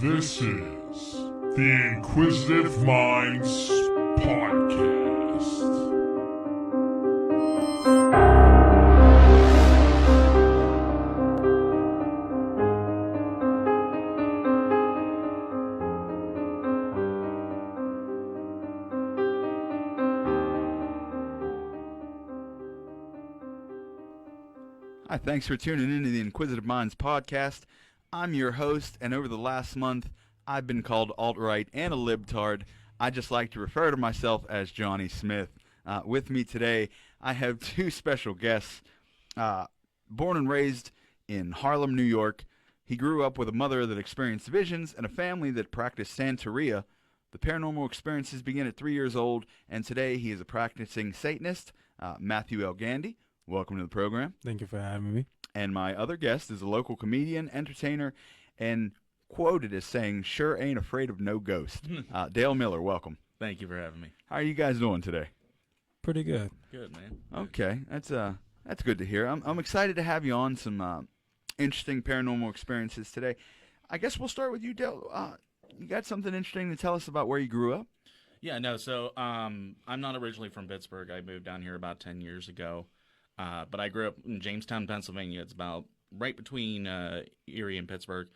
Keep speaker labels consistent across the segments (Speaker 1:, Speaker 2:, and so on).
Speaker 1: This is the Inquisitive Minds Podcast.
Speaker 2: Hi, thanks for tuning into the Inquisitive Minds Podcast. I'm your host, and over the last month, I've been called alt-right and a libtard. I just like to refer to myself as Johnny Smith. With me today, I have two special guests. Born and raised in Harlem, New York, he grew up with a mother that experienced visions and a family that practiced Santeria. The paranormal experiences began at 3 years old, and today he is a practicing Satanist, Matthew Elgandy. Welcome to the program.
Speaker 3: Thank you for having me.
Speaker 2: And my other guest is a local comedian, entertainer, and quoted as saying, "Sure ain't afraid of no ghost." Dale Miller, welcome.
Speaker 4: Thank you for having me.
Speaker 2: How are you guys doing today?
Speaker 3: Pretty good.
Speaker 4: Good, man.
Speaker 2: Okay, that's good to hear. I'm excited to have you on some interesting paranormal experiences today. I guess we'll start with you, Dale. You got something interesting to tell us about where you grew up?
Speaker 4: Yeah, no, so I'm not originally from Pittsburgh. I moved down here about 10 years ago. But I grew up in Jamestown, Pennsylvania. It's about right between Erie and Pittsburgh.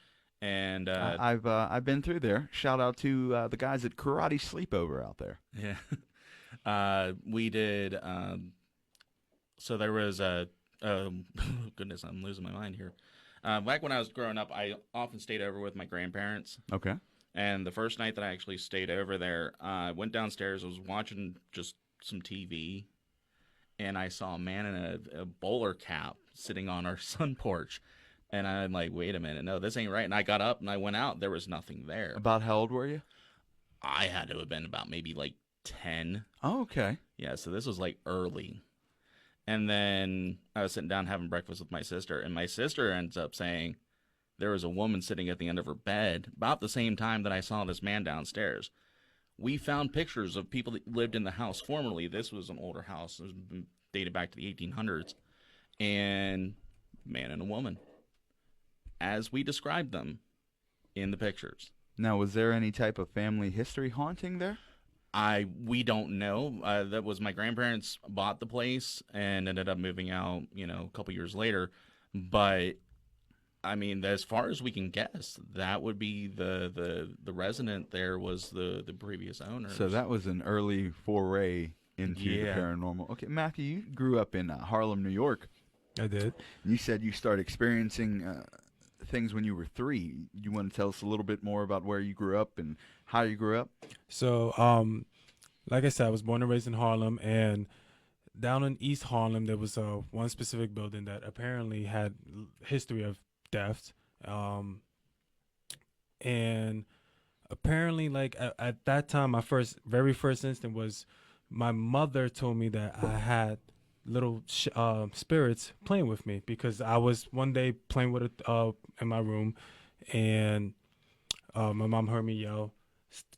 Speaker 4: And
Speaker 2: I've been through there. Shout out to the guys at Karate Sleepover out there.
Speaker 4: Yeah. We did. So there was a goodness, I'm losing my mind here. Back when I was growing up, I often stayed over with my grandparents.
Speaker 2: Okay.
Speaker 4: And the first night that I actually stayed over there, I went downstairs. I was watching just some TV. And I saw a man in a bowler cap sitting on our sun porch. And I'm like, wait a minute, no, this ain't right. And I got up and I went out. There was nothing there.
Speaker 2: About how old were you?
Speaker 4: I had to have been about maybe like 10.
Speaker 2: Oh, okay.
Speaker 4: Yeah, so this was like early. And then I was sitting down having breakfast with my sister. And my sister ends up saying there was a woman sitting at the end of her bed about the same time that I saw this man downstairs. We found pictures of people that lived in the house formerly. This was an older house. It was dated back to the 1800s. And man and a woman, as we described them in the pictures.
Speaker 2: Now, was there any type of family history haunting there?
Speaker 4: We don't know. That was my grandparents bought the place and ended up moving out, a couple years later. But I mean, as far as we can guess, that would be the resident there was the previous owner.
Speaker 2: So that was an early foray into the paranormal. Okay, Matthew, you grew up in Harlem, New York.
Speaker 3: I did.
Speaker 2: You said you started experiencing things when you were 3. You want to tell us a little bit more about where you grew up and how you grew up?
Speaker 3: So, like I said, I was born and raised in Harlem, and down in East Harlem, there was one specific building that apparently had history of theft, and apparently, like at that time, my very first instant was my mother told me that I had little spirits playing with me, because I was one day playing with it in my room, and my mom heard me yell,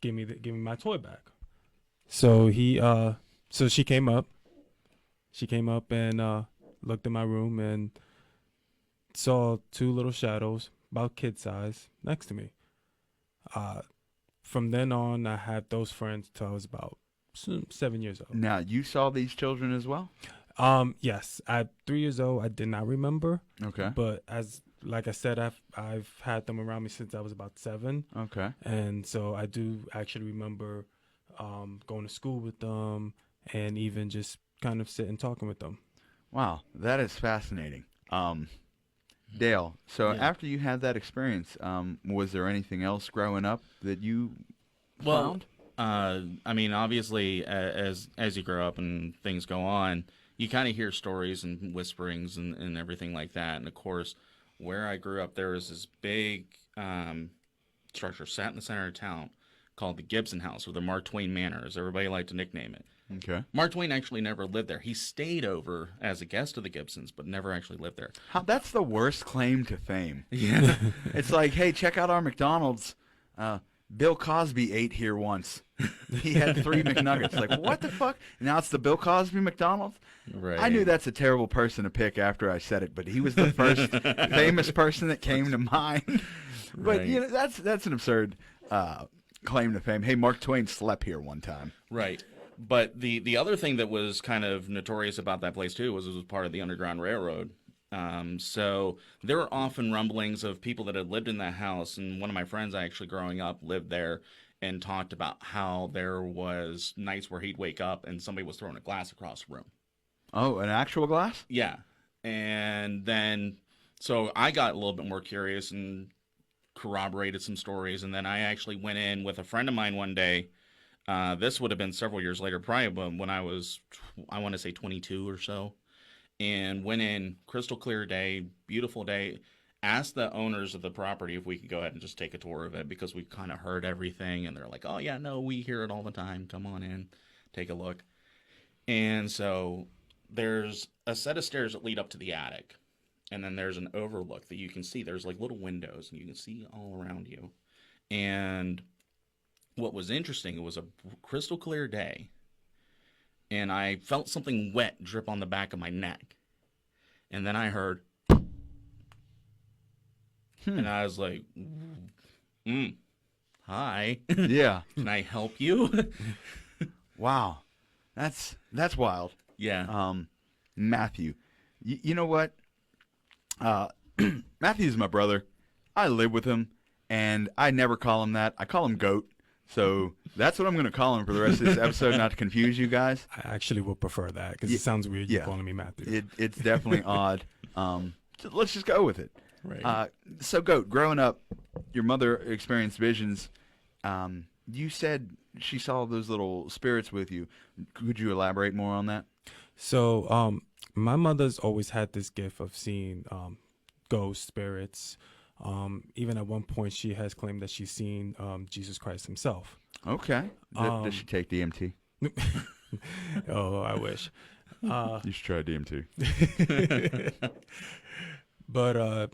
Speaker 3: "Give me my toy back." So she came up and looked in my room and saw 2 little shadows about kid size next to me. From then on, I had those friends till I was about 7 years old.
Speaker 2: Now, you saw these children as well?
Speaker 3: Yes. At 3 years old, I did not remember.
Speaker 2: Okay.
Speaker 3: But like I said, I've had them around me since I was about 7.
Speaker 2: Okay.
Speaker 3: And so I do actually remember going to school with them and even just kind of sitting talking with them.
Speaker 2: Wow, that is fascinating. Dale, so after you had that experience, was there anything else growing up that you found?
Speaker 4: I mean, obviously, as you grow up and things go on, you kind of hear stories and whisperings and everything like that. And, of course, where I grew up, there was this big structure sat in the center of town called the Gibson House, or the Mark Twain Manor, as everybody liked to nickname it.
Speaker 2: Okay.
Speaker 4: Mark Twain actually never lived there. He stayed over as a guest of the Gibsons, but never actually lived there.
Speaker 2: That's the worst claim to fame.
Speaker 4: Yeah.
Speaker 2: It's like, hey, check out our McDonald's. Bill Cosby ate here once. He had 3 McNuggets. Like, what the fuck? Now it's the Bill Cosby McDonald's?
Speaker 4: Right.
Speaker 2: I knew that's a terrible person to pick after I said it, but he was the first famous person that came to mind. But
Speaker 4: Right.
Speaker 2: you know, that's an absurd claim to fame. Hey, Mark Twain slept here one time.
Speaker 4: Right. But the other thing that was kind of notorious about that place too was it was part of the Underground Railroad. So there were often rumblings of people that had lived in that house, and one of my friends actually growing up lived there and talked about how there was nights where he'd wake up and somebody was throwing a glass across the room.
Speaker 2: Oh, an actual glass?
Speaker 4: Yeah. And then so I got a little bit more curious and corroborated some stories, and then I actually went in with a friend of mine one day. This would have been several years later, probably when I was, I want to say 22 or so, and went in, crystal clear day, beautiful day, asked the owners of the property if we could go ahead and just take a tour of it because we kind of heard everything, and they're like, oh yeah, no, we hear it all the time. Come on in, take a look. And so there's a set of stairs that lead up to the attic, and then there's an overlook that you can see. There's like little windows, and you can see all around you. And what was interesting, it was a crystal clear day, and I felt something wet drip on the back of my neck. And then I heard, and I was like, hi,
Speaker 2: Yeah.
Speaker 4: can I help you?
Speaker 2: Wow. That's wild.
Speaker 4: Yeah.
Speaker 2: Matthew. You know what? Matthew's my brother. I live with him, and I never call him that. I call him Goat. So that's what I'm going to call him for the rest of this episode, not to confuse you guys.
Speaker 3: I actually would prefer that because it sounds weird you
Speaker 2: yeah.
Speaker 3: calling me Matthew.
Speaker 2: It's definitely odd. So let's just go with it.
Speaker 4: Right.
Speaker 2: So, Goat, growing up, your mother experienced visions. You said she saw those little spirits with you. Could you elaborate more on that?
Speaker 3: So, my mother's always had this gift of seeing ghosts, spirits. Even at one point, she has claimed that she's seen Jesus Christ himself.
Speaker 2: Okay. Does she take DMT?
Speaker 3: Oh, I wish.
Speaker 2: You should try DMT.
Speaker 3: But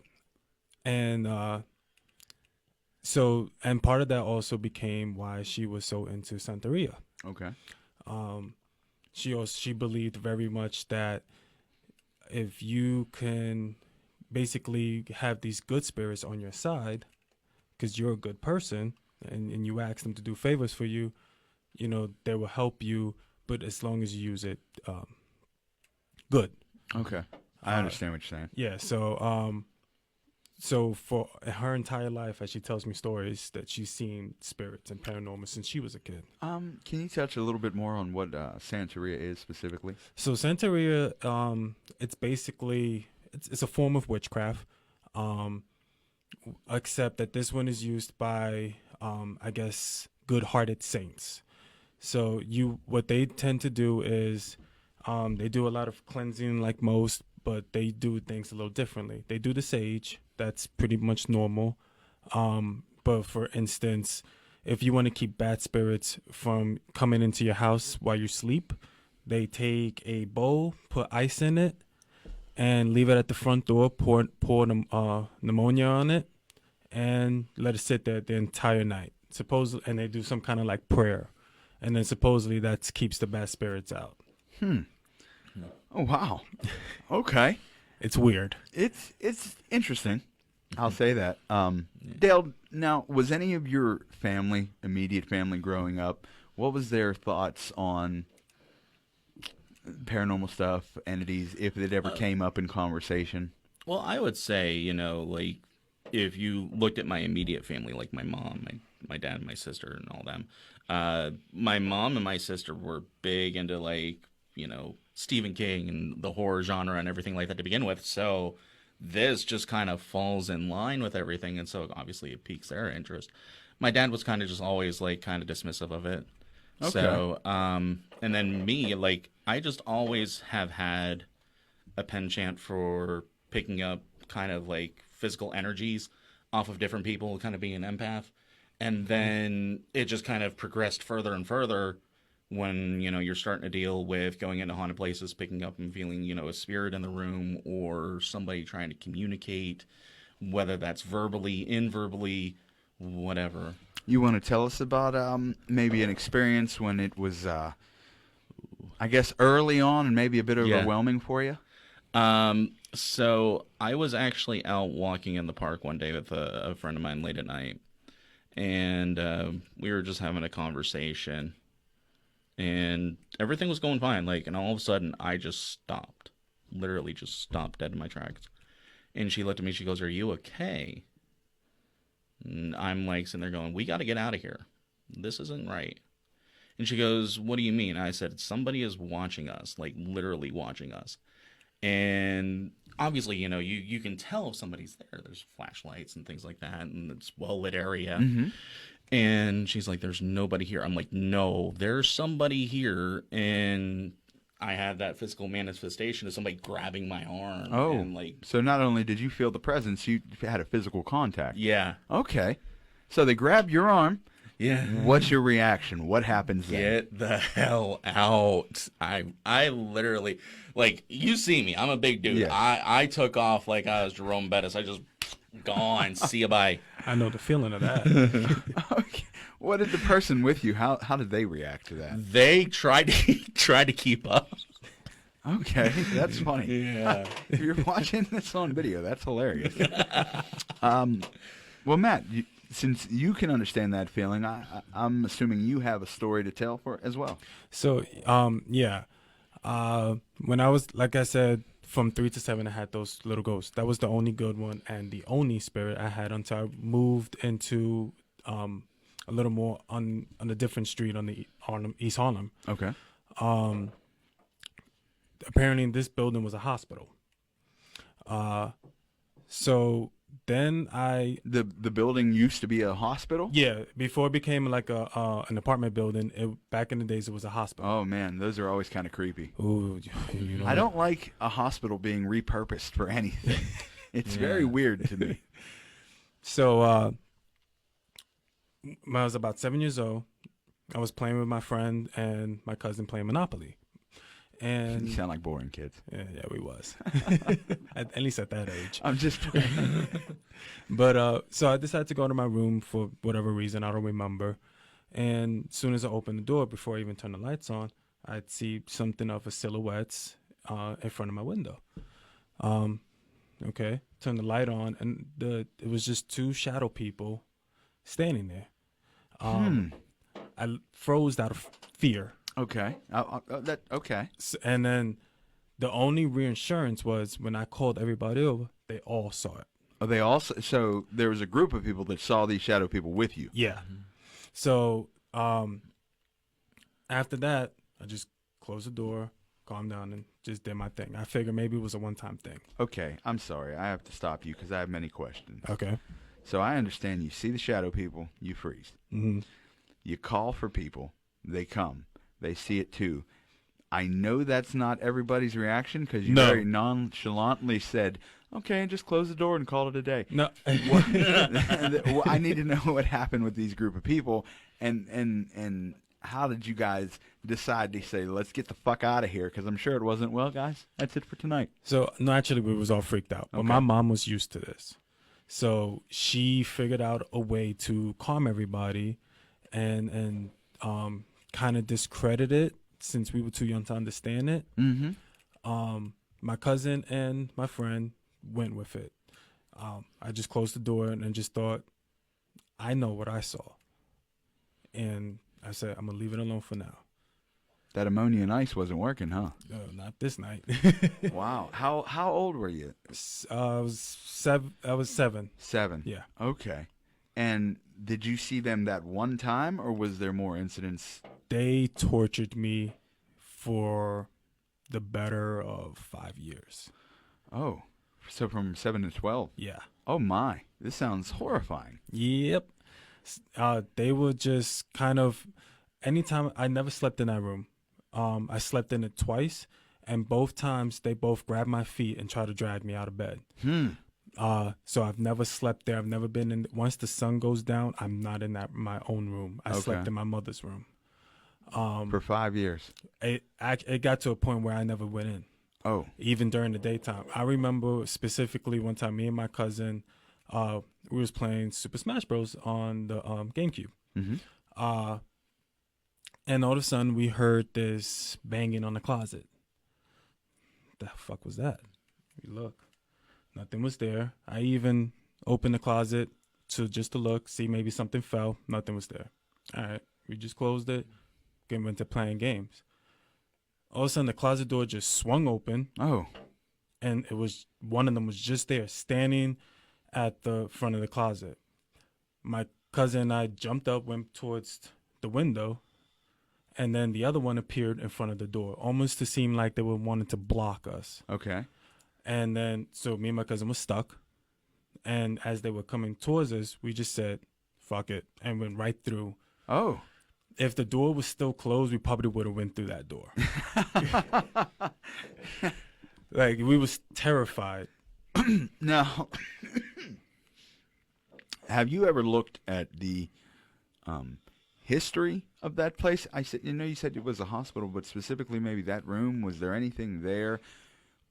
Speaker 3: so part of that also became why she was so into Santeria.
Speaker 2: Okay.
Speaker 3: She believed very much that if you can basically have these good spirits on your side because you're a good person and you ask them to do favors for you, you know, they will help you, but as long as you use it good.
Speaker 2: Okay. I understand what you're saying.
Speaker 3: Yeah, so for her entire life, as she tells me stories, that she's seen spirits and paranormal since she was a kid.
Speaker 2: Can you touch a little bit more on what Santeria is specifically?
Speaker 3: So Santeria, it's basically it's a form of witchcraft, except that this one is used by I guess good-hearted saints. So what they tend to do is they do a lot of cleansing like most, but they do things a little differently. They do the sage. That's pretty much normal. But for instance, if you want to keep bad spirits from coming into your house while you sleep, they take a bowl, put ice in it, and leave it at the front door, pour pneumonia on it, and let it sit there the entire night. And they do some kind of like prayer. And then supposedly that keeps the bad spirits out.
Speaker 2: Oh, wow. Okay.
Speaker 3: It's weird.
Speaker 2: It's interesting. I'll say that. Dale, now, was any of your family, immediate family growing up, what was their thoughts on paranormal stuff, entities, if it ever came up in conversation?
Speaker 4: Well, I would say, like, if you looked at my immediate family, like my mom, my dad, my sister, and all them, my mom and my sister were big into, like, Stephen King and the horror genre and everything like that to begin with. So this just kind of falls in line with everything. And so obviously it piques their interest. My dad was kind of just always like kind of dismissive of it. Okay. So, and then me, like, I just always have had a penchant for picking up kind of like physical energies off of different people, kind of being an empath. And then it just kind of progressed further and further when, you're starting to deal with going into haunted places, picking up and feeling, a spirit in the room or somebody trying to communicate, whether that's verbally, inverbally, whatever.
Speaker 2: You want to tell us about maybe an experience when it was, I guess, early on and maybe a bit overwhelming for you?
Speaker 4: So I was actually out walking in the park one day with a friend of mine late at night, and we were just having a conversation, and everything was going fine. Like, and all of a sudden, I just stopped, literally just stopped dead in my tracks. And she looked at me. She goes, "Are you okay?" And I'm like sitting there going, "We got to get out of here. This isn't right." And she goes, "What do you mean?" I said, "Somebody is watching us, like literally watching us." And obviously, you can tell if somebody's there. There's flashlights and things like that, and it's well-lit area.
Speaker 2: Mm-hmm.
Speaker 4: And she's like, "There's nobody here." I'm like, "No, there's somebody here." And I had that physical manifestation of somebody grabbing my arm.
Speaker 2: Oh,
Speaker 4: and like,
Speaker 2: so not only did you feel the presence, you had a physical contact.
Speaker 4: yeah.
Speaker 2: Okay. So they grab your arm.
Speaker 4: Yeah.
Speaker 2: What's your reaction? What happens then?
Speaker 4: Get the hell out. I literally, like, you see me. I'm a big dude.
Speaker 2: Yes.
Speaker 4: I took off like I was Jerome Bettis. I just gone. See you, bye.
Speaker 3: I know the feeling of that.
Speaker 2: Okay. What did the person with you, how did they react to that?
Speaker 4: They tried to keep up.
Speaker 2: Okay, that's funny.
Speaker 4: Yeah.
Speaker 2: If you're watching this on video, that's hilarious. Well, Matt, since you can understand that feeling, I'm assuming you have a story to tell for as well.
Speaker 3: So, yeah. When I was, like I said, from 3 to 7, I had those little ghosts. That was the only good one and the only spirit I had until I moved into a little more on a different street on the East Harlem.
Speaker 2: Okay.
Speaker 3: Apparently, this building was a hospital. So then
Speaker 2: The building used to be a hospital?
Speaker 3: yeah, before it became like an apartment building, back in the days it was a hospital.
Speaker 2: Oh man, those are always kind of creepy.
Speaker 3: Ooh, you know.
Speaker 2: I don't like a hospital being repurposed for anything. It's very weird to me.
Speaker 3: So when I was about 7 years old, I was playing with my friend and my cousin playing Monopoly. And
Speaker 2: You sound like boring kids.
Speaker 3: yeah, we was. at least at that age.
Speaker 2: I'm just
Speaker 3: But so I decided to go to my room for whatever reason, I don't remember. And as soon as I opened the door, before I even turned the lights on, I'd see something of a silhouette in front of my window. Okay, turn the light on, and it was just two shadow people standing there. I froze out of fear.
Speaker 2: Okay. Okay.
Speaker 3: And then the only reassurance was when I called everybody over, they all saw it.
Speaker 2: Oh, they also so there was a group of people that saw these shadow people with you.
Speaker 3: Yeah. So after that, I just closed the door, calmed down, and just did my thing. I figured maybe it was a one-time thing.
Speaker 2: Okay, I'm sorry. I have to stop you because I have many questions.
Speaker 3: Okay.
Speaker 2: So I understand you see the shadow people, you freeze.
Speaker 3: Mm-hmm.
Speaker 2: You call for people, they come. They see it too. I know that's not everybody's reaction because you
Speaker 3: No.
Speaker 2: very nonchalantly said, okay, just close the door and call it a day.
Speaker 3: No.
Speaker 2: Well, I need to know what happened with these group of people and how did you guys decide to say, let's get the fuck out of here? Because I'm sure it wasn't, well, guys, that's it for tonight.
Speaker 3: So naturally, we was all freaked out. But
Speaker 2: Okay.
Speaker 3: my mom was used to this. So she figured out a way to calm everybody and kind of discredit it since we were too young to understand it.
Speaker 2: Mm-hmm.
Speaker 3: My cousin and my friend went with it. I just closed the door and just thought, I know what I saw. And I said, I'm going to leave it alone for now.
Speaker 2: That ammonia and ice wasn't working, huh?
Speaker 3: Not this night.
Speaker 2: Wow. How old were you?
Speaker 3: I was 7.
Speaker 2: 7.
Speaker 3: Yeah.
Speaker 2: Okay. And did you see them that one time, or was there more incidents?
Speaker 3: They tortured me for the better of 5 years.
Speaker 2: Oh, so from 7 to 12.
Speaker 3: Yeah.
Speaker 2: Oh my, this sounds horrifying.
Speaker 3: Yep. They would just kind of, anytime, I never slept in that room. I slept in it twice, and both times they both grabbed my feet and tried to drag me out of bed. So I've never slept there. I've never been in. Once the sun goes down, I'm not in my own room. I slept
Speaker 2: Okay.
Speaker 3: in my mother's room.
Speaker 2: For 5 years.
Speaker 3: It got to a point where I never went in,
Speaker 2: Oh,
Speaker 3: even during the daytime. I remember specifically one time, me and my cousin, we was playing Super Smash Bros. On the GameCube.
Speaker 2: mm-hmm.
Speaker 3: And all of a sudden, we heard this banging on the closet. The fuck was that? We look. Nothing was there. I even opened the closet to look, see maybe something fell. Nothing was there. All right, we just closed it, went to playing games. All of a sudden, the closet door just swung open,
Speaker 2: Oh,
Speaker 3: and it was one of them was just there, standing at the front of the closet. My cousin and I jumped up, went towards the window, and then the other one appeared in front of the door, almost to seem like they were wanting to block us.
Speaker 2: okay.
Speaker 3: And then, so me and my cousin was stuck. And as they were coming towards us, we just said, fuck it, and went right through.
Speaker 2: Oh.
Speaker 3: If the door was still closed, we probably would have went through that door. Like, we was terrified.
Speaker 2: Now, have you ever looked at the history of that place? I said, you said it was a hospital, but specifically maybe that room. Was there anything there,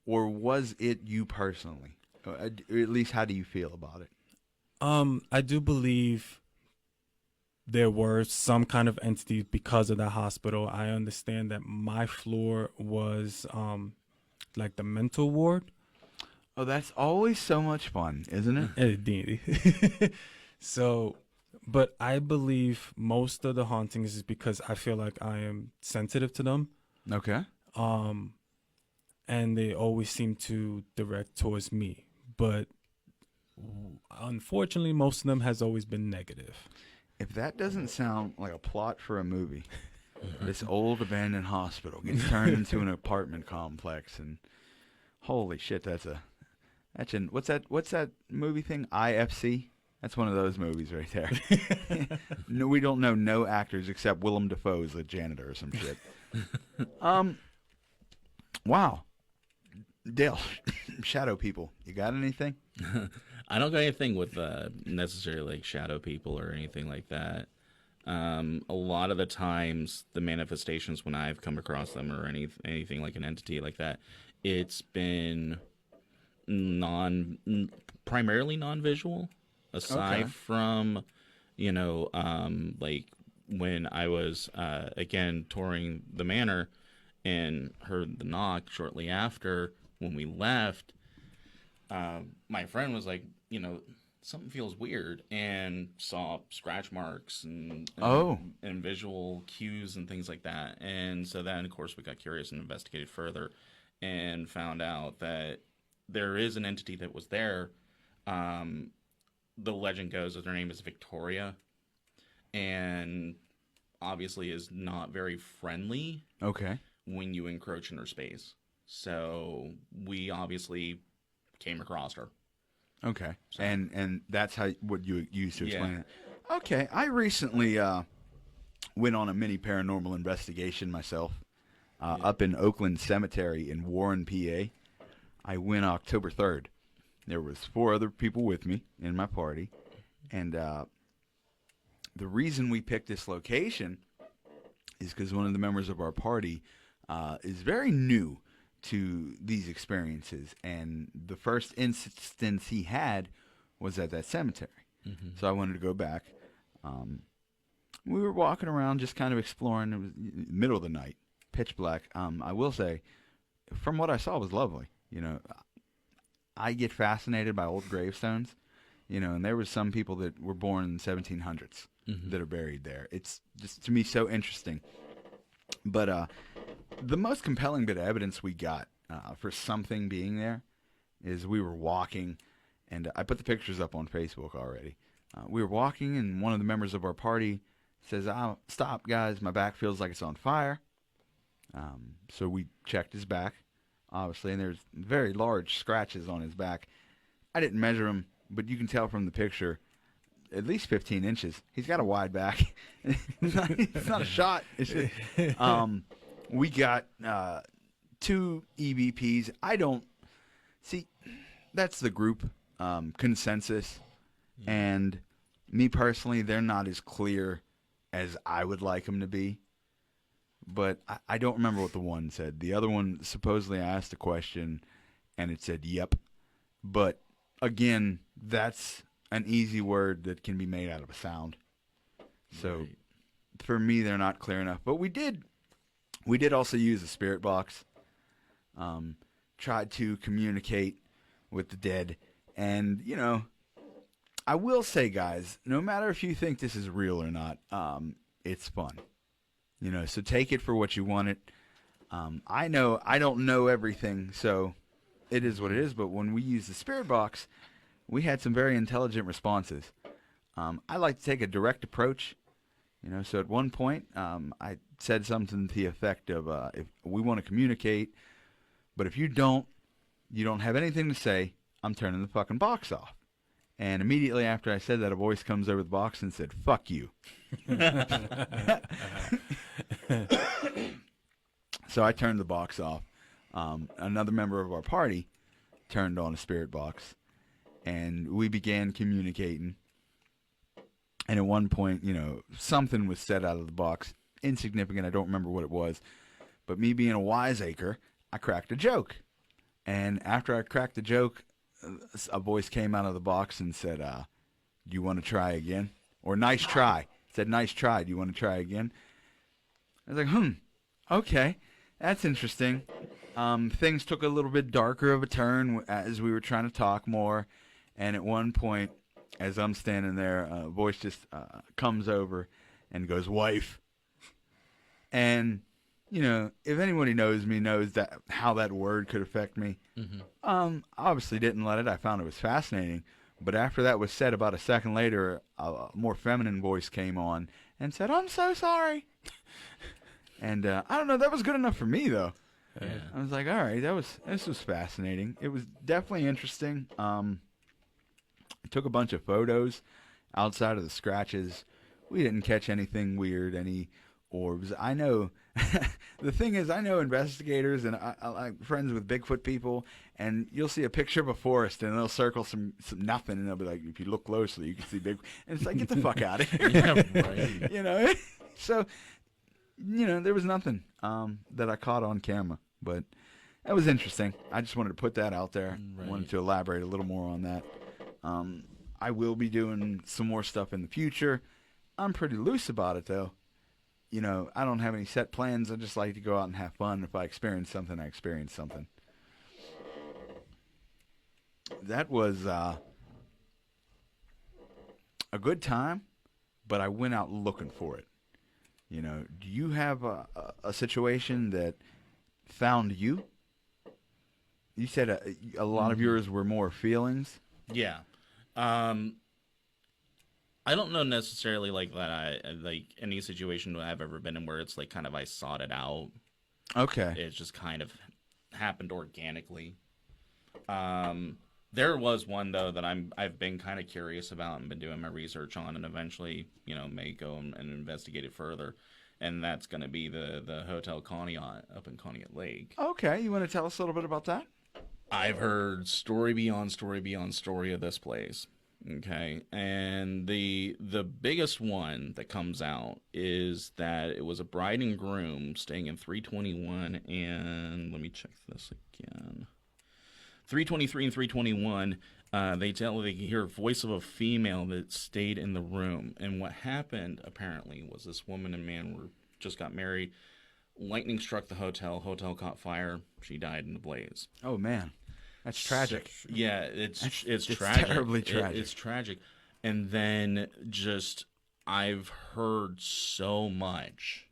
Speaker 2: or was it you personally? Or at least, how do you feel about it?
Speaker 3: I do believe there were some kind of entities because of the hospital. I understand that my floor was like the mental ward.
Speaker 2: Oh, that's always so much fun, isn't it?
Speaker 3: Indeed. So, but I believe most of the hauntings is because I feel like I am sensitive to them.
Speaker 2: Okay.
Speaker 3: And they always seem to direct towards me. But unfortunately, most of them has always been negative.
Speaker 2: If that doesn't sound like a plot for a movie, this old abandoned hospital gets turned into an apartment complex, and holy shit, what's that movie thing? IFC? That's one of those movies right there. No, we don't know no actors except Willem Dafoe as the janitor or some shit. Wow. Dale, shadow people, you got anything?
Speaker 4: I don't got anything with necessarily like shadow people or anything like that. A lot of the times, the manifestations when I've come across them or anything like an entity like that, it's been primarily non-visual. Aside from, like when I was again touring the manor and heard the knock shortly after when we left. My friend was like, something feels weird, and saw scratch marks and visual cues and things like that. And so then, of course, we got curious and investigated further and found out that there is an entity that was there. The legend goes that her name is Victoria, and obviously is not very friendly.
Speaker 2: Okay.
Speaker 4: When you encroach in her space. So we obviously came across her.
Speaker 2: Okay. So. And that's what you used to explain it. Okay. I recently went on a mini paranormal investigation myself up in Oakland Cemetery in Warren, PA. I went October 3rd. There was 4 other people with me in my party. And the reason we picked this location is because one of the members of our party is very new to these experiences. And the first instance he had was at that cemetery. Mm-hmm. So I wanted to go back. We were walking around just kind of exploring. It was middle of the night, pitch black. I will say, from what I saw, it was lovely. I get fascinated by old gravestones, and there was some people that were born in the 1700s that are buried there. It's just, to me, so interesting. But the most compelling bit of evidence we got for something being there is we were walking, and I put the pictures up on Facebook already. We were walking, and one of the members of our party says, "Oh, stop, guys, my back feels like it's on fire." So we checked his back, obviously, and there's very large scratches on his back. I didn't measure them, but you can tell from the picture, at least 15 inches. He's got a wide back. It's not a shot. It's just, we got 2 EVPs. I don't see. That's the group consensus, and me personally, they're not as clear as I would like them to be. But I don't remember what the one said. The other one, supposedly I asked a question, and it said, "Yep." But, again, that's an easy word that can be made out of a sound. So, for me, they're not clear enough. But we did also use a spirit box. Tried to communicate with the dead. And, I will say, guys, no matter if you think this is real or not, it's fun. So take it for what you want it. I don't know everything, so it is what it is. But when we use the spirit box, we had some very intelligent responses. I like to take a direct approach. So at one point, I said something to the effect of, if we want to communicate, but if you don't have anything to say, I'm turning the fucking box off. And immediately after I said that, a voice comes over the box and said, "Fuck you." So I turned the box off. Another member of our party turned on a spirit box, and we began communicating. And at one point, something was said out of the box. Insignificant. I don't remember what it was. But me being a wiseacre, I cracked a joke. And after I cracked the joke, a voice came out of the box and said, "Do you want to try again?" Or "Nice try." It said, "Nice try. Do you want to try again?" I was like, okay. That's interesting. Things took a little bit darker of a turn as we were trying to talk more. And at one point, as I'm standing there, a voice just comes over and goes, "Wife." And, if anybody knows me, knows that how that word could affect me. Mm-hmm. Obviously didn't let it. I found it was fascinating. But after that was said, about a second later, a more feminine voice came on and said, "I'm so sorry." And I don't know, that was good enough for me, though.
Speaker 4: Yeah.
Speaker 2: I was like, all right, this was fascinating. It was definitely interesting. I took a bunch of photos outside of the scratches. We didn't catch anything weird, any orbs. I know, the thing is, I know investigators, and I like friends with Bigfoot people, and you'll see a picture of a forest, and they'll circle some nothing, and they'll be like, if you look closely, you can see Bigfoot. And it's like, get the fuck out of here.
Speaker 4: Yeah, right.
Speaker 2: So, there was nothing that I caught on camera, but that was interesting. I just wanted to put that out there.
Speaker 4: Right.
Speaker 2: I wanted to elaborate a little more on that. I will be doing some more stuff in the future. I'm pretty loose about it, though. I don't have any set plans. I just like to go out and have fun. If I experience something, I experience something. That was a good time, but I went out looking for it. Do you have a situation that found you? You said a lot of yours were more feelings.
Speaker 4: Yeah. I don't know necessarily like that. Like any situation that I've ever been in where it's like kind of I sought it out.
Speaker 2: Okay.
Speaker 4: It just kind of happened organically. There was one though that I've been kind of curious about and been doing my research on, and eventually may go and investigate it further. And that's going to be the Hotel Conneaut up in Conneaut Lake.
Speaker 2: Okay, you want to tell us a little bit about that?
Speaker 4: I've heard story beyond story beyond story of this place. Okay, and the biggest one that comes out is that it was a bride and groom staying in 321, and let me check this again. 323 and 321. They hear a voice of a female that stayed in the room, and what happened apparently was this woman and man just got married. Lightning struck the hotel. Hotel caught fire. She died in the blaze.
Speaker 2: Oh man. That's tragic.
Speaker 4: Yeah, it's tragic.
Speaker 2: Terribly tragic.
Speaker 4: It's tragic. And then just I've heard so much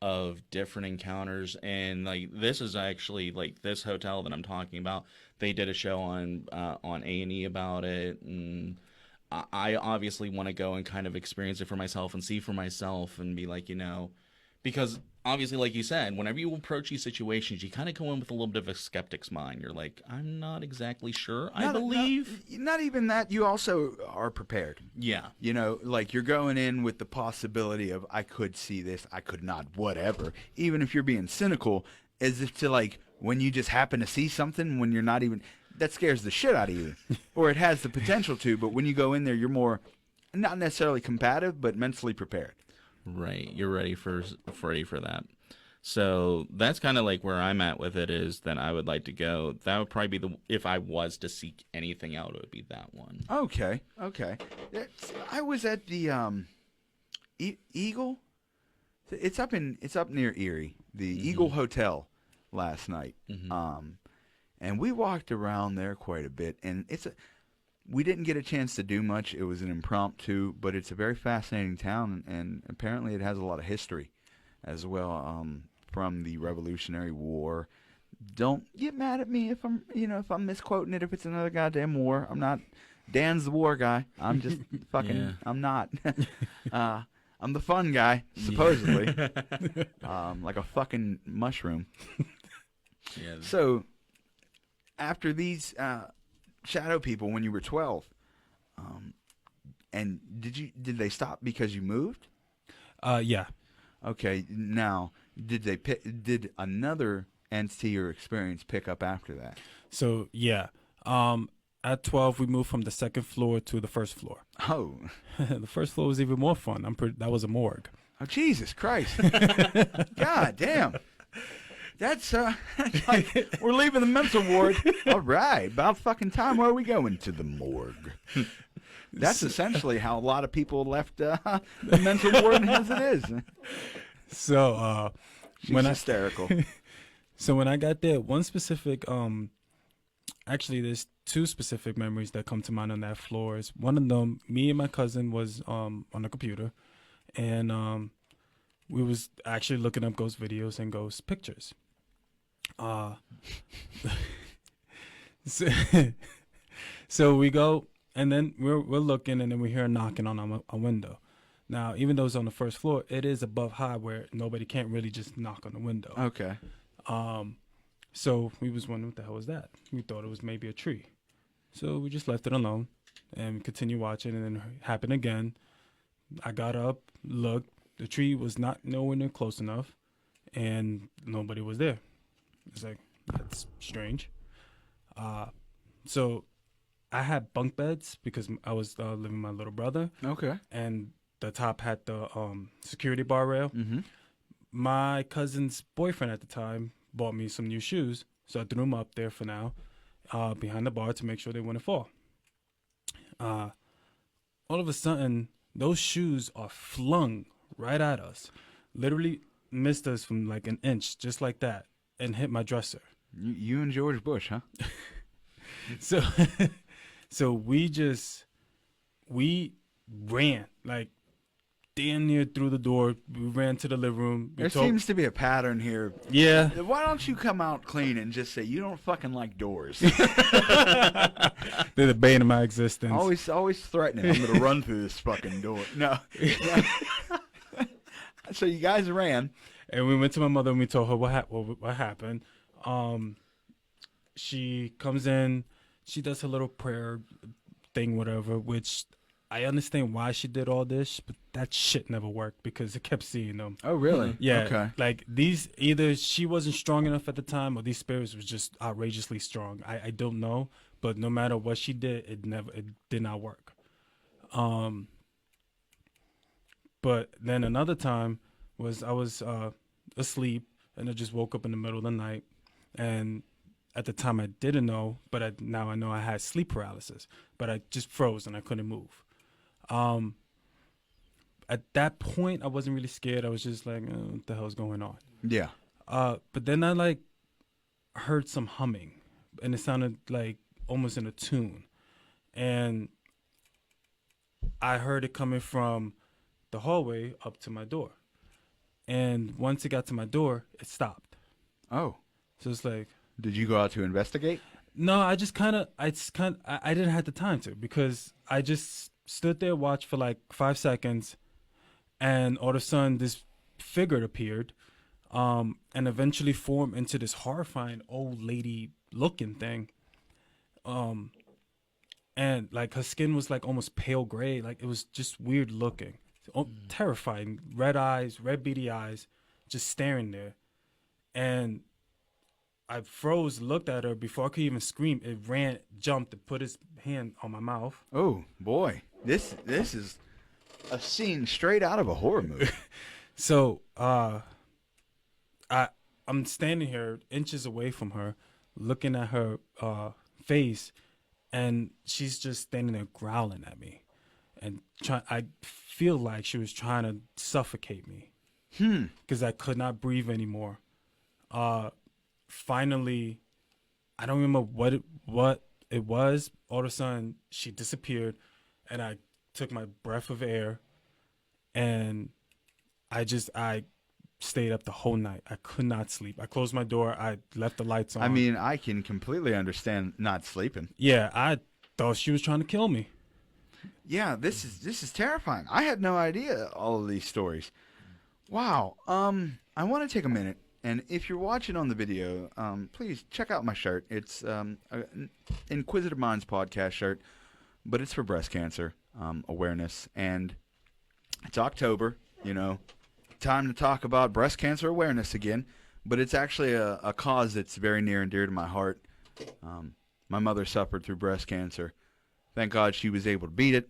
Speaker 4: of different encounters, and like this is actually like this hotel that I'm talking about. They did a show on A&E about it, and I obviously want to go and kind of experience it for myself and see for myself and be like, because obviously, like you said, whenever you approach these situations, you kind of go in with a little bit of a skeptic's mind. You're like, I'm not exactly sure. I believe.
Speaker 2: Not even that. You also are prepared.
Speaker 4: Yeah.
Speaker 2: Like you're going in with the possibility of, I could see this, I could not, whatever. Even if you're being cynical, as if to like, when you just happen to see something when you're not even, that scares the shit out of you. Or it has the potential to, but when you go in there, you're more, not necessarily combative, but mentally prepared.
Speaker 4: Right, you're ready for that. So that's kind of like where I'm at with it, is that I would like to go. That would probably be if I was to seek anything out, it would be that one.
Speaker 2: Okay. I was at the Eagle. It's up near Erie, the Eagle Hotel last night. And we walked around there quite a bit, and we didn't get a chance to do much. It was an impromptu, but it's a very fascinating town, and apparently it has a lot of history as well, from the Revolutionary War. Don't get mad at me if I'm misquoting it, if it's another goddamn war. I'm not. Dan's the war guy. I'm just fucking.
Speaker 4: Yeah.
Speaker 2: I'm not. I'm the fun guy, supposedly. Like a fucking mushroom.
Speaker 4: Yeah.
Speaker 2: So, after these shadow people, when you were 12, and did they stop because you moved?
Speaker 3: Yeah.
Speaker 2: Okay. Now, did another entity or experience pick up after that?
Speaker 3: So yeah. At 12, we moved from the second floor to the first floor.
Speaker 2: Oh.
Speaker 3: The first floor was even more fun. That was a morgue.
Speaker 2: Oh, Jesus Christ. God damn. That's like, we're leaving the mental ward. All right, about fucking time. Where are we going? To the morgue. That's essentially how a lot of people left the mental ward as it is.
Speaker 3: So
Speaker 2: She's hysterical.
Speaker 3: So when I got there, one specific actually there's two specific memories that come to mind on that floor. Is one of them, me and my cousin was on a computer, and we was actually looking up ghost videos and ghost pictures. So we go, and then we're looking, and then we hear a knocking on a window. Now, even though it's on the first floor, it is above high where nobody can't really just knock on the window.
Speaker 2: Okay.
Speaker 3: So we was wondering what the hell was that. We thought it was maybe a tree. So we just left it alone and continued watching, and then it happened again. I got up, looked. The tree was not nowhere near close enough, and nobody was there. It's like, that's strange. So I had bunk beds because I was living with my little brother.
Speaker 2: Okay.
Speaker 3: And the top had the security bar rail.
Speaker 2: Mm-hmm.
Speaker 3: My cousin's boyfriend at the time bought me some new shoes, so I threw them up there for now, behind the bar to make sure they wouldn't fall. All of a sudden, those shoes are flung right at us. Literally missed us from like an inch, just like that, and hit my dresser.
Speaker 2: You and George Bush, huh?
Speaker 3: So we ran like damn near through the door. We ran to the living room.
Speaker 2: There seems to be a pattern here.
Speaker 3: Yeah.
Speaker 2: Why don't you come out clean and just say you don't fucking like doors?
Speaker 3: They're the bane of my existence.
Speaker 2: Always threatening. I'm gonna run through this fucking door. No. So you guys ran,
Speaker 3: and we went to my mother and we told her what happened. She comes in, she does her little prayer thing, whatever, which I understand why she did all this, but that shit never worked because it kept seeing them.
Speaker 2: Oh, really?
Speaker 3: Yeah.
Speaker 2: Okay.
Speaker 3: Like these, either she wasn't strong enough at the time, or these spirits was just outrageously strong. I don't know, but no matter what she did, it did not work. But then another time was I was asleep and I just woke up in the middle of the night, and at the time I didn't know, but now I know I had sleep paralysis, but I just froze and I couldn't move. At that point, I wasn't really scared. I was just like, what the hell's going on?
Speaker 2: Yeah.
Speaker 3: But then I like heard some humming, and it sounded like almost in a tune, and I heard it coming from the hallway up to my door. And once it got to my door, it stopped.
Speaker 2: Oh.
Speaker 3: So it's like,
Speaker 2: did you go out to investigate?
Speaker 3: no, I didn't have the time to, because I just stood there, watched for like 5 seconds, and all of a sudden this figure appeared, and eventually formed into this horrifying old lady looking thing. And like her skin was like almost pale gray, like it was just weird looking. Terrifying. Red eyes, red beady eyes, just staring there. And I froze, looked at her. Before I could even scream, it ran, jumped, and put his hand on my mouth.
Speaker 2: Oh, boy. This is a scene straight out of a horror movie.
Speaker 3: So I'm standing here inches away from her, looking at her face, and she's just standing there growling at me. And I feel like she was trying to suffocate me. Because I could not breathe anymore. Finally, I don't remember what it was. All of a sudden, she disappeared, and I took my breath of air, and I stayed up the whole night. I could not sleep. I closed my door. I left the lights on.
Speaker 2: I mean, I can completely understand not sleeping.
Speaker 3: Yeah, I thought she was trying to kill me.
Speaker 2: Yeah, this is terrifying. I had no idea all of these stories. Wow. I want to take a minute, and if you're watching on the video, please check out my shirt. It's an Inquisitive Minds podcast shirt, but it's for breast cancer awareness, and it's October. You know, time to talk about breast cancer awareness again. But it's actually a cause that's very near and dear to my heart. My mother suffered through breast cancer. Thank God she was able to beat it.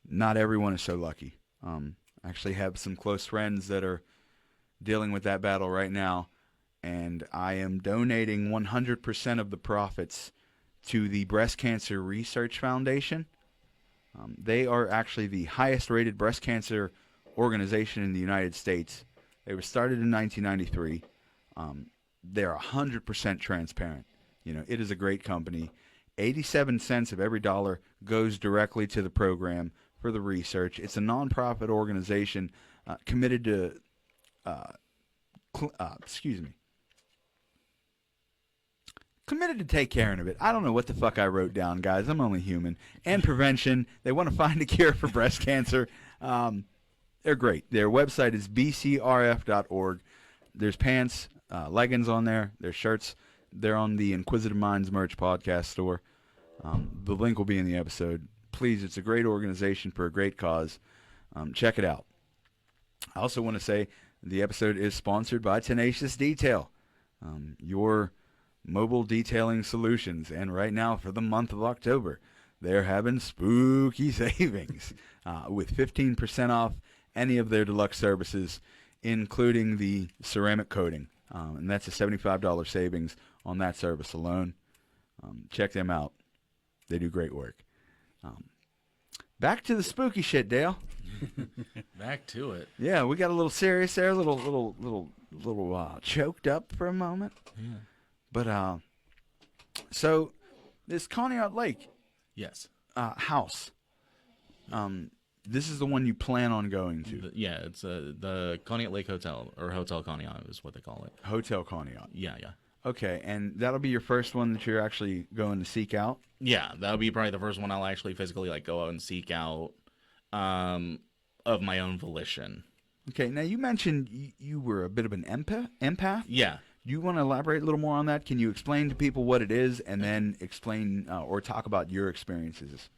Speaker 2: Not everyone is so lucky. I actually have some close friends that are dealing with that battle right now, and I am donating 100% of the profits to the Breast Cancer Research Foundation. They are actually the highest rated breast cancer organization in the United States. They were started in 1993. They're 100% transparent. You know, it is a great company. 87 cents of every dollar goes directly to the program for the research. It's a nonprofit organization committed to, committed to take care of it. I don't know what the fuck I wrote down, guys. I'm only human. And prevention. They want to find a cure for breast cancer. They're great. Their website is bcrf.org. There's pants, leggings on there. There's shirts. They're on the Inquisitive Minds merch podcast store. The link will be in the episode. Please, it's a great organization for a great cause. Check it out. I also want to say the episode is sponsored by Tenacious Detail, your mobile detailing solutions. And right now, for the month of October, they're having spooky savings with 15% off any of their deluxe services, including the ceramic coating. And that's a $75 savings on that service alone. Check them out. They do great work. Back to the spooky shit, Dale.
Speaker 4: Back to it.
Speaker 2: Yeah, we got a little serious there, a little choked up for a moment.
Speaker 4: Yeah.
Speaker 2: But so this Conneaut Lake
Speaker 4: Yes.
Speaker 2: house. This is the one you plan on going to.
Speaker 4: Yeah, it's the Conneaut Lake Hotel, or Hotel Conneaut is what they call it.
Speaker 2: Hotel Conneaut.
Speaker 4: Yeah.
Speaker 2: Okay, and that'll be your first one that you're actually going to seek out?
Speaker 4: Yeah, that'll be probably the first one I'll actually physically go out and seek out of my own volition.
Speaker 2: Okay, now you mentioned you were a bit of an empath?
Speaker 4: Yeah.
Speaker 2: Do you want to elaborate a little more on that? Can you explain to people what it is and then explain or talk about your experiences?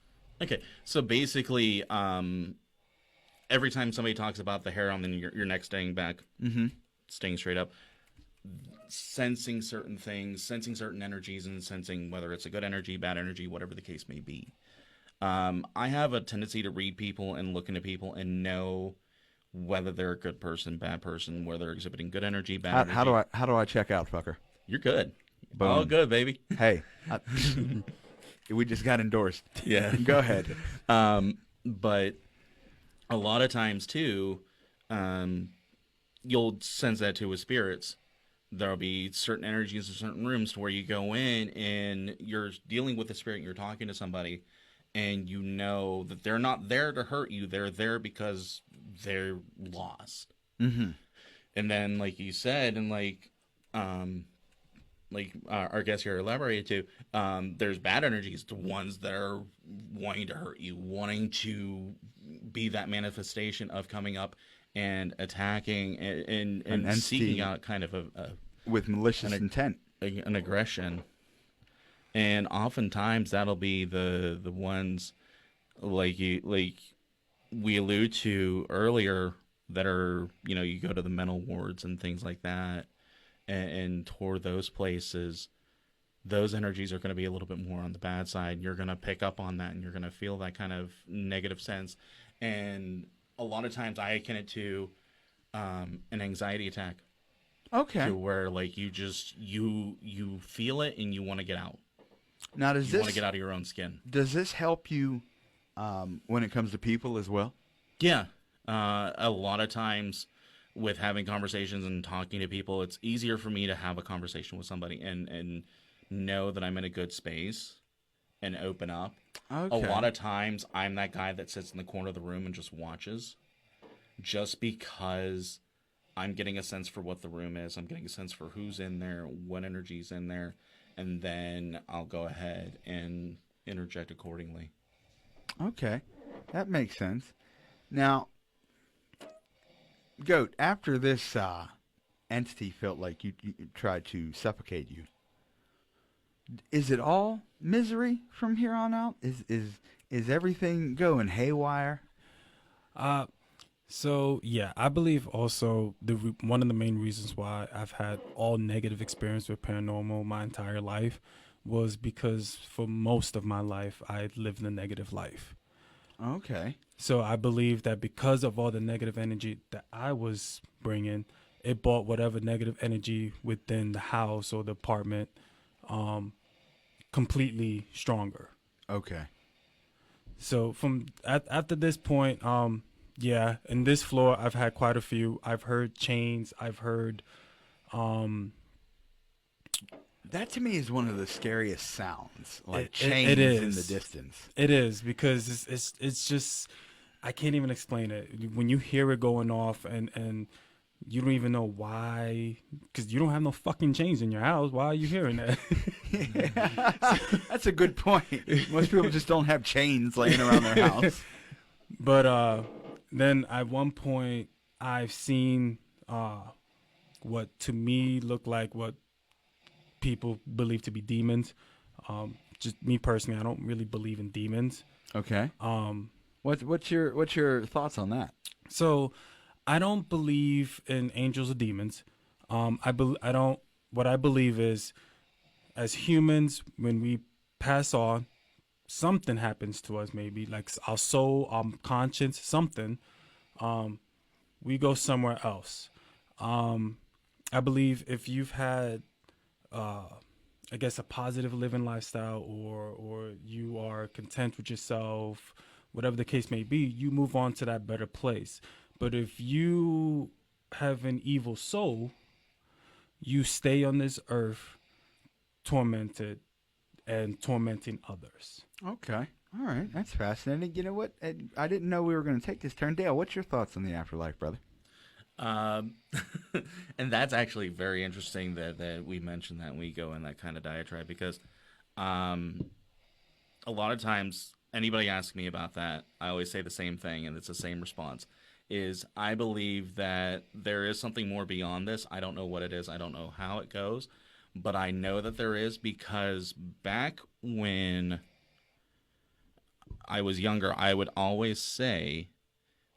Speaker 4: Okay, so basically, every time somebody talks about the hair on your neck staying back, staying straight up, sensing certain things, sensing certain energies, and sensing whether it's a good energy, bad energy, whatever the case may be. I have a tendency to read people and look into people and know whether they're a good person, bad person, whether they're exhibiting good energy, bad energy.
Speaker 2: How do I check out, fucker?
Speaker 4: You're good.
Speaker 2: Boom.
Speaker 4: All good, baby.
Speaker 2: Hey, we just got endorsed.
Speaker 4: Yeah.
Speaker 2: Go ahead.
Speaker 4: But a lot of times, too, you'll sense that, too, with spirits. There'll be certain energies in certain rooms to where you go in and you're dealing with a spirit, you're talking to somebody, and you know that they're not there to hurt you. They're there because they're lost.
Speaker 2: Mm-hmm.
Speaker 4: And then, like you said, and our guest here elaborated to, there's bad energies, the ones that are wanting to hurt you, wanting to be that manifestation of coming up and attacking and seeking out kind of
Speaker 2: with malicious intent,
Speaker 4: an aggression. And oftentimes that'll be the ones like we allude to earlier that are, you go to the mental wards and things like that, and toward those places, those energies are going to be a little bit more on the bad side. You're going to pick up on that, and you're going to feel that kind of negative sense. And a lot of times I akin it to an anxiety attack.
Speaker 2: Okay.
Speaker 4: To where you just you feel it and you want to get out.
Speaker 2: Now,
Speaker 4: you want to get out of your own skin.
Speaker 2: Does this help you when it comes to people as well?
Speaker 4: Yeah. A lot of times with having conversations and talking to people, it's easier for me to have a conversation with somebody and know that I'm in a good space and open up.
Speaker 2: Okay.
Speaker 4: A lot of times I'm that guy that sits in the corner of the room and just watches, just because I'm getting a sense for what the room is. I'm getting a sense for who's in there, what energy's in there, and then I'll go ahead and interject accordingly.
Speaker 2: Okay, that makes sense. Now, Goat, after this entity felt like you tried to suffocate you, is it all misery from here on out? Is everything going haywire?
Speaker 3: So yeah, I believe also one of the main reasons why I've had all negative experience with paranormal my entire life was because for most of my life I lived a negative life.
Speaker 2: Okay.
Speaker 3: So I believe that because of all the negative energy that I was bringing, it brought whatever negative energy within the house or the apartment completely stronger.
Speaker 2: Okay.
Speaker 3: So after this point, yeah, in this floor, I've had quite a few. I've heard chains. I've heard.
Speaker 2: That to me is one of the scariest sounds, like
Speaker 3: It
Speaker 2: chains
Speaker 3: is
Speaker 2: in the distance.
Speaker 3: It is, because it's just, I can't even explain it. When you hear it going off and you don't even know why, because you don't have no fucking chains in your house. Why are you hearing that?
Speaker 2: Yeah. That's a good point. Most people just don't have chains laying around their house.
Speaker 3: But then at one point, I've seen what to me look like what people believe to be demons. Just me personally, I don't really believe in demons.
Speaker 2: Okay. What's your thoughts on that?
Speaker 3: So I don't believe in angels or demons. I don't. What I believe is, as humans, when we pass on, something happens to us. Maybe like our soul, our conscience, something. We go somewhere else. I believe if you've had, I guess, a positive living lifestyle, or you are content with yourself, whatever the case may be, you move on to that better place. But if you have an evil soul, you stay on this earth tormented and tormenting others.
Speaker 2: Okay. All right. That's fascinating. You know what? I didn't know we were going to take this turn. Dale, what's your thoughts on the afterlife, brother?
Speaker 4: And that's actually very interesting that we mentioned that we go in that kind of diatribe, because a lot of times anybody asks me about that, I always say the same thing, and it's the same response, is I believe that there is something more beyond this. I don't know what it is. I don't know how it goes, but I know that there is, because back when I was younger, I would always say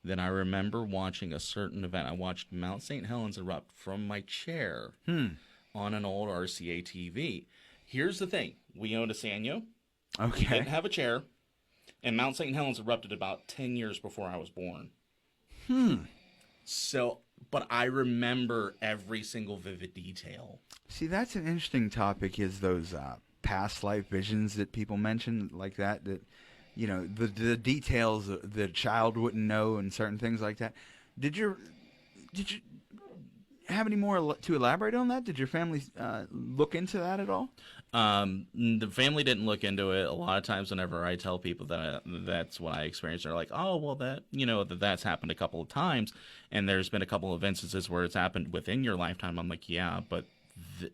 Speaker 4: that I remember watching a certain event. I watched Mount St. Helens erupt from my chair on an old RCA TV. Here's the thing. We owned a Sanyo.
Speaker 2: Okay.
Speaker 4: We didn't have a chair. And Mount St. Helens erupted about 10 years before I was born. So, but I remember every single vivid detail.
Speaker 2: See, that's an interesting topic, is those past life visions that people mention like that, you know, the details the child wouldn't know and certain things like that. Did you have any more to elaborate on that? Did your family look into that at all?
Speaker 4: The family didn't look into it. A lot of times whenever I tell people that that's what I experienced, they're like, oh, well, that's happened a couple of times. And there's been a couple of instances where it's happened within your lifetime. I'm like, yeah, but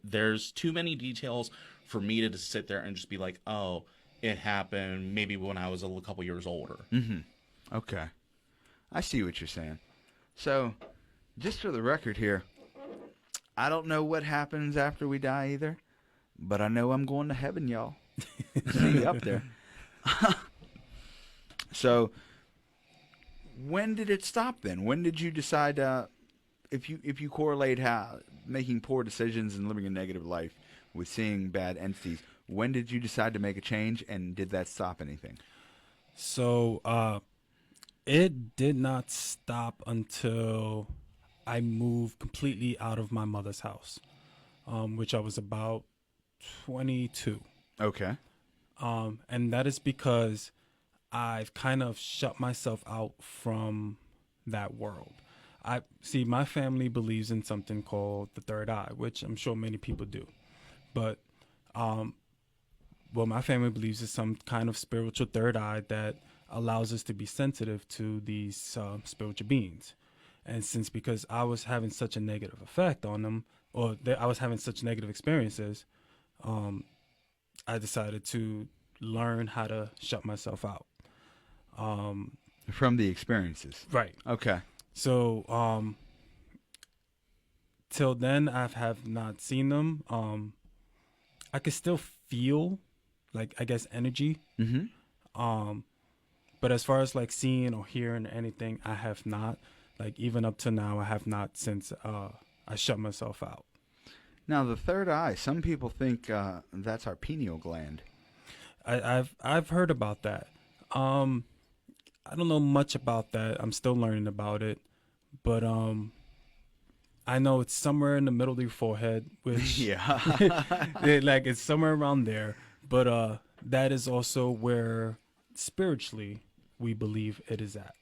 Speaker 4: there's too many details for me to just sit there and just be like, oh, it happened maybe when I was a couple years older.
Speaker 2: Mm-hmm. Okay. I see what you're saying. So, just for the record here, I don't know what happens after we die either, but I know I'm going to heaven, y'all. See you up there. So, when did it stop then? When did you decide, if you correlate how making poor decisions and living a negative life with seeing bad entities, when did you decide to make a change, and did that stop anything?
Speaker 3: So, it did not stop until I moved completely out of my mother's house, which I was about 22.
Speaker 2: Okay.
Speaker 3: And that is because I've kind of shut myself out from that world. My family believes in something called the third eye, which I'm sure many people do. But Well, my family believes it's some kind of spiritual third eye that allows us to be sensitive to these spiritual beings. And because I was having such a negative effect on them, I was having such negative experiences, I decided to learn how to shut myself out.
Speaker 2: From the experiences.
Speaker 3: Right.
Speaker 2: Okay.
Speaker 3: So, till then, I have not seen them. I could still feel, like, I guess, energy.
Speaker 2: Mm-hmm.
Speaker 3: But as far as like seeing or hearing anything, I have not. Like, even up to now, I have not since I shut myself out.
Speaker 2: Now, the third eye, some people think that's our pineal gland.
Speaker 3: I've heard about that. I don't know much about that. I'm still learning about it, but I know it's somewhere in the middle of your forehead, which
Speaker 2: Yeah.
Speaker 3: it's somewhere around there. But that is also where spiritually we believe it is at.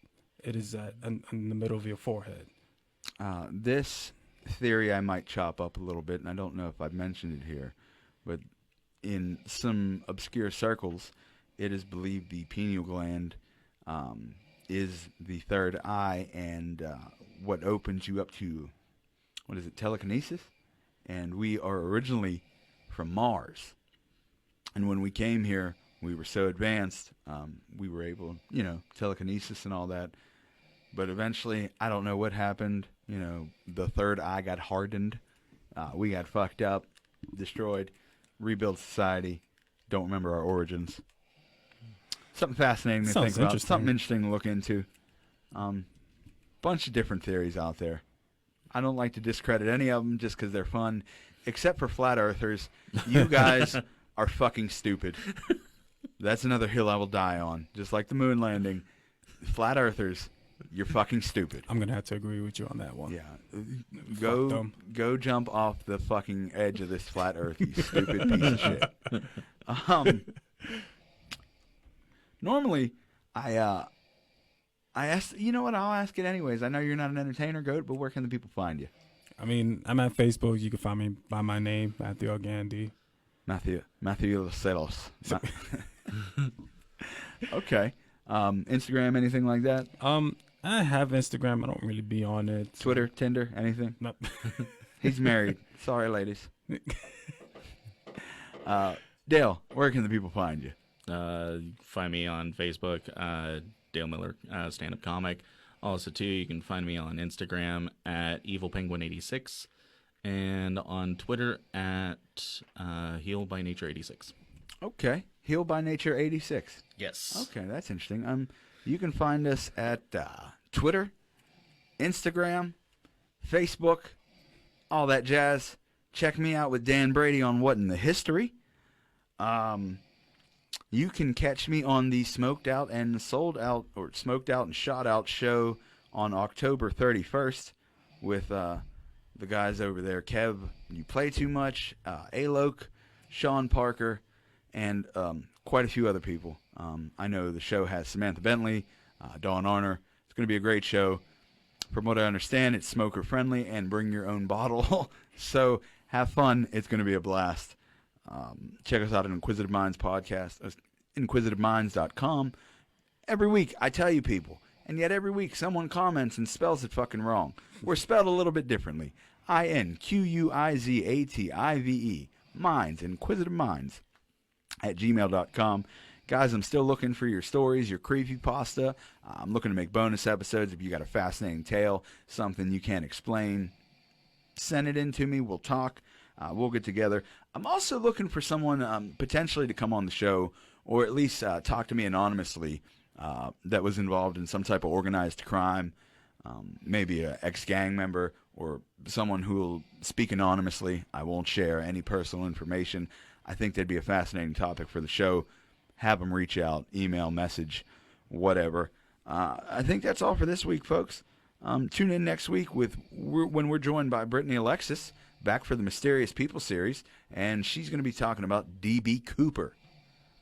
Speaker 3: It is in the middle of your forehead.
Speaker 2: This theory I might chop up a little bit, and I don't know if I've mentioned it here, but in some obscure circles, it is believed the pineal gland is the third eye and what opens you up to, what is it, telekinesis? And we are originally from Mars. And when we came here, we were so advanced, we were able, telekinesis and all that. But eventually, I don't know what happened. The third eye got hardened. We got fucked up, destroyed, rebuilt society. Don't remember our origins. Something fascinating to think about. Something interesting to look into. Bunch of different theories out there. I don't like to discredit any of them just because they're fun, except for flat earthers. You guys are fucking stupid. That's another hill I will die on. Just like the moon landing. Flat earthers, you're fucking stupid.
Speaker 3: I'm going to have to agree with you on that one.
Speaker 2: Yeah. Go jump off the fucking edge of this flat earth, you stupid piece of shit. Normally, I ask, you know what, I'll ask it anyways. I know you're not an entertainer, Goat, but where can the people find you?
Speaker 3: I mean, I'm at Facebook. You can find me by my name, Matthew Elgandy.
Speaker 2: Matthew Lacelos. Okay. Instagram, anything like that?
Speaker 3: I have Instagram. I don't really be on it.
Speaker 2: Twitter, Tinder, anything?
Speaker 3: No.
Speaker 2: He's married. Sorry, ladies. Dale, where can the people find you?
Speaker 4: Find me on Facebook, Dale Miller, stand-up comic. Also, too, you can find me on Instagram at EvilPenguin86 and on Twitter at HealByNature86.
Speaker 2: Okay. Heal by Nature 86.
Speaker 4: Yes.
Speaker 2: Okay, that's interesting. You can find us at Twitter, Instagram, Facebook, all that jazz. Check me out with Dan Brady on What in the History. You can catch me on the Smoked Out and Sold Out, or Smoked Out and Shot Out show on October 31st with the guys over there, Kev, You Play Too Much, Alok, Sean Parker, and quite a few other people. I know the show has Samantha Bentley, Dawn Arner. It's going to be a great show. From what I understand, it's smoker friendly and bring your own bottle. So have fun. It's going to be a blast. Check us out at Inquisitive Minds podcast, inquisitiveminds.com. Every week I tell you people, and yet every week someone comments and spells it fucking wrong. We're spelled a little bit differently. INQUIZATIVE. Minds, Inquisitive Minds at gmail.com. Guys, I'm still looking for your stories, your creepypasta. I'm looking to make bonus episodes. If you got a fascinating tale, something you can't explain, send it in to me. We'll talk. We'll get together. I'm also looking for someone potentially to come on the show, or at least talk to me anonymously, that was involved in some type of organized crime, maybe an ex-gang member, or someone who will speak anonymously. I won't share any personal information. I think that'd be a fascinating topic for the show. Have them reach out, email, message, whatever. I think that's all for this week, folks. Tune in next week when we're joined by Brittany Alexis, back for the Mysterious People series, and she's going to be talking about D.B. Cooper.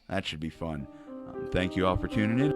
Speaker 2: That should be fun. Thank you all for tuning in.